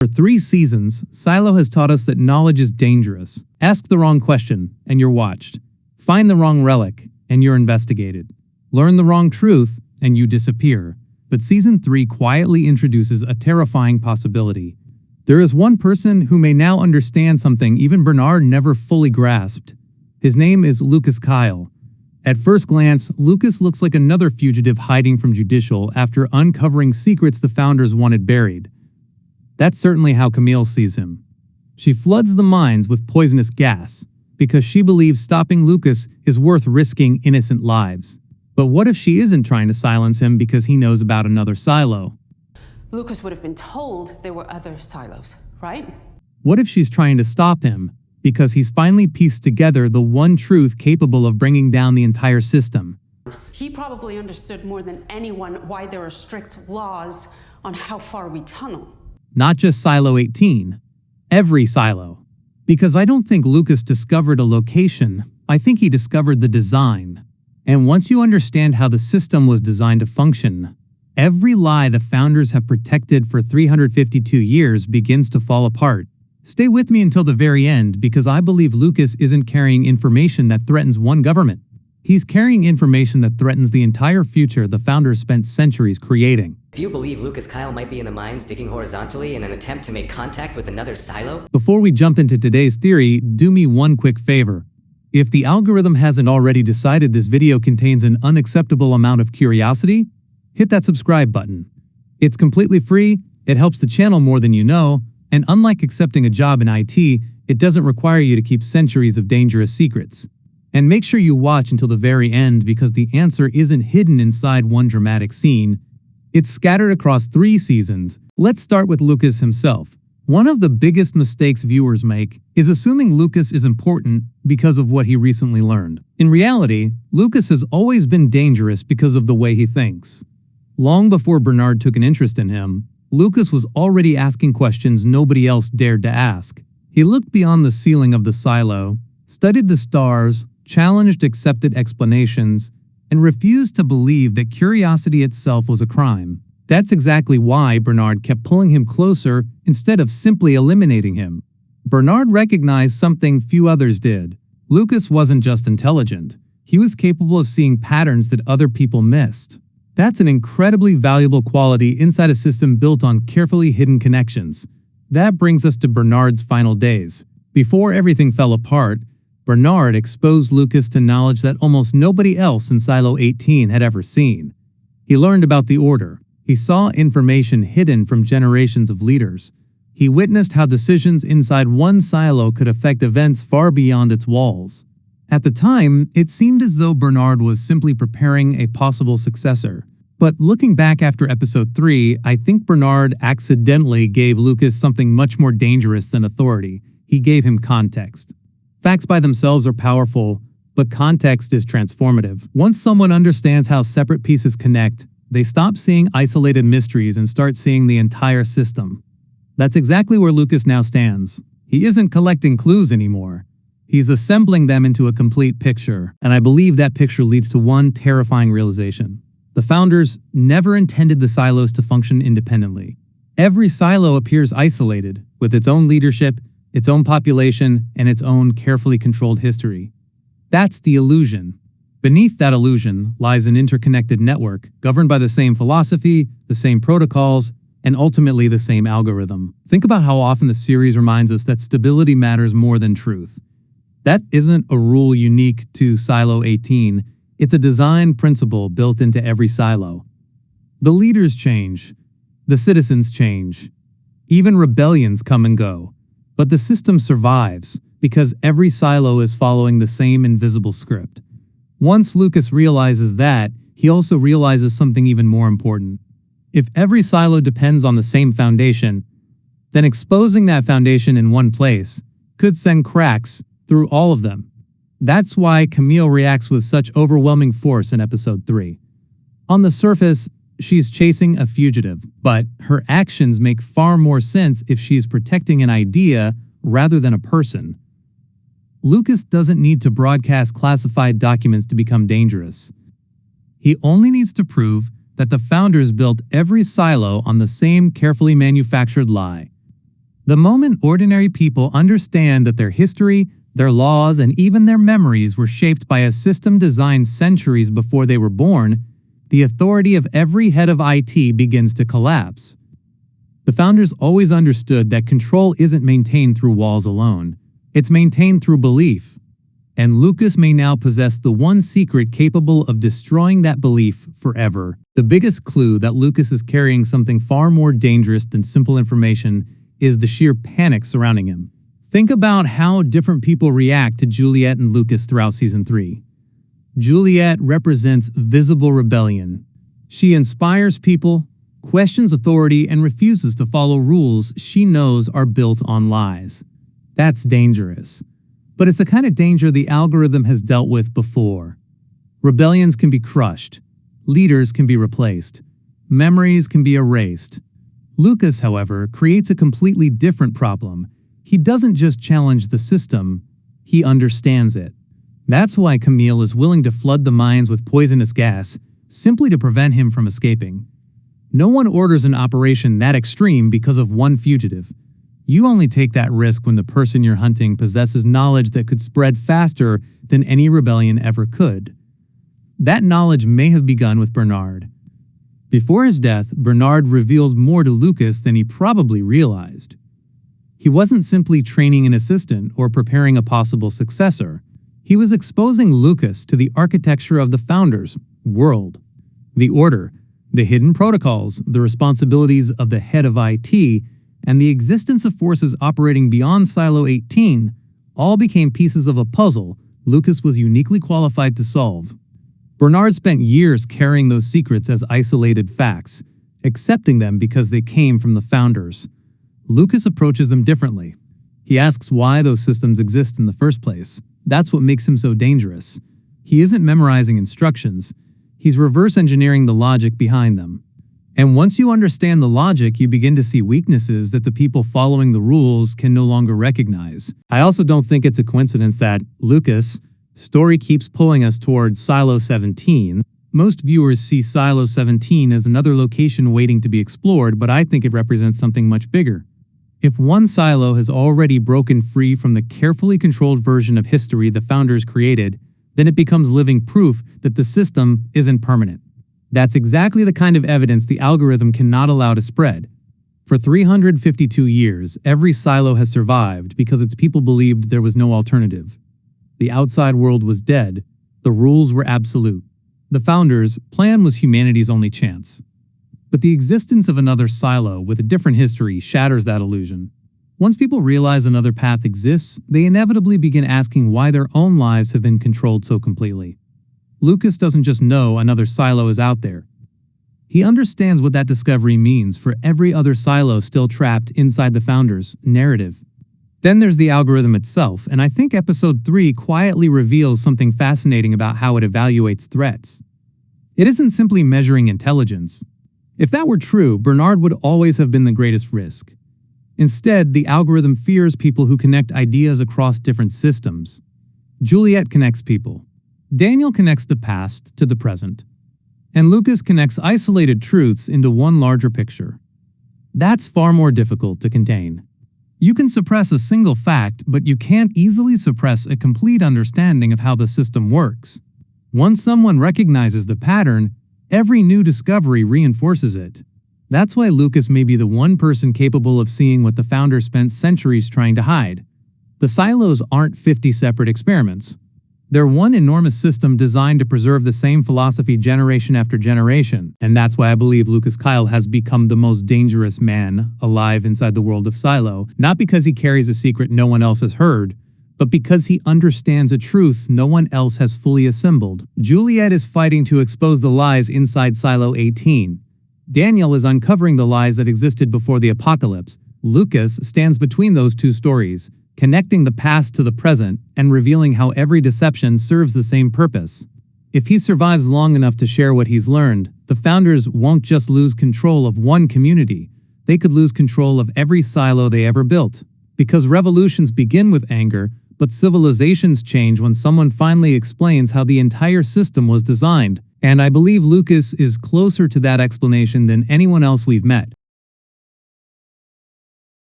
For 3 seasons, Silo has taught us that knowledge is dangerous. Ask the wrong question, and you're watched. Find the wrong relic, and you're investigated. Learn the wrong truth, and you disappear. But Season 3 quietly introduces a terrifying possibility. There is one person who may now understand something even Bernard never fully grasped. His name is Lukas Kyle. At first glance, Lukas looks like another fugitive hiding from judicial after uncovering secrets the founders wanted buried. That's certainly how Camille sees him. She floods the mines with poisonous gas because she believes stopping Lukas is worth risking innocent lives. But what if she isn't trying to silence him because he knows about another silo? Lukas would have been told there were other silos, right? What if she's trying to stop him because he's finally pieced together the one truth capable of bringing down the entire system? He probably understood more than anyone why there are strict laws on how far we tunnel. Not just Silo 18, every silo. Because I don't think Lukas discovered a location, I think he discovered the design. And once you understand how the system was designed to function, every lie the founders have protected for 352 years begins to fall apart. Stay with me until the very end because I believe Lukas isn't carrying information that threatens one government. He's carrying information that threatens the entire future the founders spent centuries creating. If you believe Lukas Kyle might be in the mines digging horizontally in an attempt to make contact with another silo? Before we jump into today's theory, do me one quick favor. If the algorithm hasn't already decided this video contains an unacceptable amount of curiosity, hit that subscribe button. It's completely free, it helps the channel more than you know, and unlike accepting a job in IT, it doesn't require you to keep centuries of dangerous secrets. And make sure you watch until the very end because the answer isn't hidden inside one dramatic scene. It's scattered across 3 seasons. Let's start with Lukas himself. One of the biggest mistakes viewers make is assuming Lukas is important because of what he recently learned. In reality, Lukas has always been dangerous because of the way he thinks. Long before Bernard took an interest in him, Lukas was already asking questions nobody else dared to ask. He looked beyond the ceiling of the silo, studied the stars, challenged accepted explanations, and refused to believe that curiosity itself was a crime. That's exactly why Bernard kept pulling him closer instead of simply eliminating him. Bernard recognized something few others did. Lukas wasn't just intelligent. He was capable of seeing patterns that other people missed. That's an incredibly valuable quality inside a system built on carefully hidden connections. That brings us to Bernard's final days. Before everything fell apart, Bernard exposed Lukas to knowledge that almost nobody else in Silo 18 had ever seen. He learned about the Order. He saw information hidden from generations of leaders. He witnessed how decisions inside one silo could affect events far beyond its walls. At the time, it seemed as though Bernard was simply preparing a possible successor. But looking back after episode 3, I think Bernard accidentally gave Lukas something much more dangerous than authority. He gave him context. Facts by themselves are powerful, but context is transformative. Once someone understands how separate pieces connect, they stop seeing isolated mysteries and start seeing the entire system. That's exactly where Lukas now stands. He isn't collecting clues anymore. He's assembling them into a complete picture, and I believe that picture leads to one terrifying realization. The founders never intended the silos to function independently. Every silo appears isolated, with its own leadership, its own population, and its own carefully controlled history. That's the illusion. Beneath that illusion lies an interconnected network governed by the same philosophy, the same protocols, and ultimately the same algorithm. Think about how often the series reminds us that stability matters more than truth. That isn't a rule unique to Silo 18. It's a design principle built into every silo. The leaders change. The citizens change. Even rebellions come and go. But the system survives because every silo is following the same invisible script. Once Lukas realizes that, he also realizes something even more important. If every silo depends on the same foundation, then exposing that foundation in one place could send cracks through all of them. That's why Camille reacts with such overwhelming force in episode 3. On the surface, she's chasing a fugitive, but her actions make far more sense if she's protecting an idea rather than a person. Lukas doesn't need to broadcast classified documents to become dangerous. He only needs to prove that the founders built every silo on the same carefully manufactured lie. The moment ordinary people understand that their history, their laws, and even their memories were shaped by a system designed centuries before they were born, the authority of every head of IT begins to collapse. The founders always understood that control isn't maintained through walls alone. It's maintained through belief. And Lukas may now possess the one secret capable of destroying that belief forever. The biggest clue that Lukas is carrying something far more dangerous than simple information is the sheer panic surrounding him. Think about how different people react to Juliette and Lukas throughout Season 3. Juliette represents visible rebellion. She inspires people, questions authority, and refuses to follow rules she knows are built on lies. That's dangerous. But it's the kind of danger the algorithm has dealt with before. Rebellions can be crushed. Leaders can be replaced. Memories can be erased. Lukas, however, creates a completely different problem. He doesn't just challenge the system, he understands it. That's why Camille is willing to flood the mines with poisonous gas, simply to prevent him from escaping. No one orders an operation that extreme because of one fugitive. You only take that risk when the person you're hunting possesses knowledge that could spread faster than any rebellion ever could. That knowledge may have begun with Bernard. Before his death, Bernard revealed more to Lukas than he probably realized. He wasn't simply training an assistant or preparing a possible successor. He was exposing Lukas to the architecture of the Founders' world. The order, the hidden protocols, the responsibilities of the head of IT, and the existence of forces operating beyond Silo 18 all became pieces of a puzzle Lukas was uniquely qualified to solve. Bernard spent years carrying those secrets as isolated facts, accepting them because they came from the Founders. Lukas approaches them differently. He asks why those systems exist in the first place. That's what makes him so dangerous. He isn't memorizing instructions. He's reverse engineering the logic behind them. And once you understand the logic, you begin to see weaknesses that the people following the rules can no longer recognize. I also don't think it's a coincidence that Lukas' story keeps pulling us towards Silo 17. Most viewers see Silo 17 as another location waiting to be explored, but I think it represents something much bigger. If one silo has already broken free from the carefully controlled version of history the Founders created, then it becomes living proof that the system isn't permanent. That's exactly the kind of evidence the algorithm cannot allow to spread. For 352 years, every silo has survived because its people believed there was no alternative. The outside world was dead. The rules were absolute. The Founders' plan was humanity's only chance. But the existence of another silo with a different history shatters that illusion. Once people realize another path exists, they inevitably begin asking why their own lives have been controlled so completely. Lukas doesn't just know another silo is out there. He understands what that discovery means for every other silo still trapped inside the Founders' narrative. Then there's the algorithm itself, and I think Episode 3 quietly reveals something fascinating about how it evaluates threats. It isn't simply measuring intelligence. If that were true, Bernard would always have been the greatest risk. Instead, the algorithm fears people who connect ideas across different systems. Juliette connects people. Daniel connects the past to the present. And Lukas connects isolated truths into one larger picture. That's far more difficult to contain. You can suppress a single fact, but you can't easily suppress a complete understanding of how the system works. Once someone recognizes the pattern, every new discovery reinforces it. That's why Lukas may be the one person capable of seeing what the Founders spent centuries trying to hide. The silos aren't 50 separate experiments. They're one enormous system designed to preserve the same philosophy generation after generation. And that's why I believe Lukas Kyle has become the most dangerous man alive inside the world of Silo. Not because he carries a secret no one else has heard, but because he understands a truth no one else has fully assembled. Juliette is fighting to expose the lies inside Silo 18. Daniel is uncovering the lies that existed before the apocalypse. Lukas stands between those two stories, connecting the past to the present and revealing how every deception serves the same purpose. If he survives long enough to share what he's learned, the Founders won't just lose control of one community, they could lose control of every silo they ever built. Because revolutions begin with anger, but civilizations change when someone finally explains how the entire system was designed. And I believe Lukas is closer to that explanation than anyone else we've met.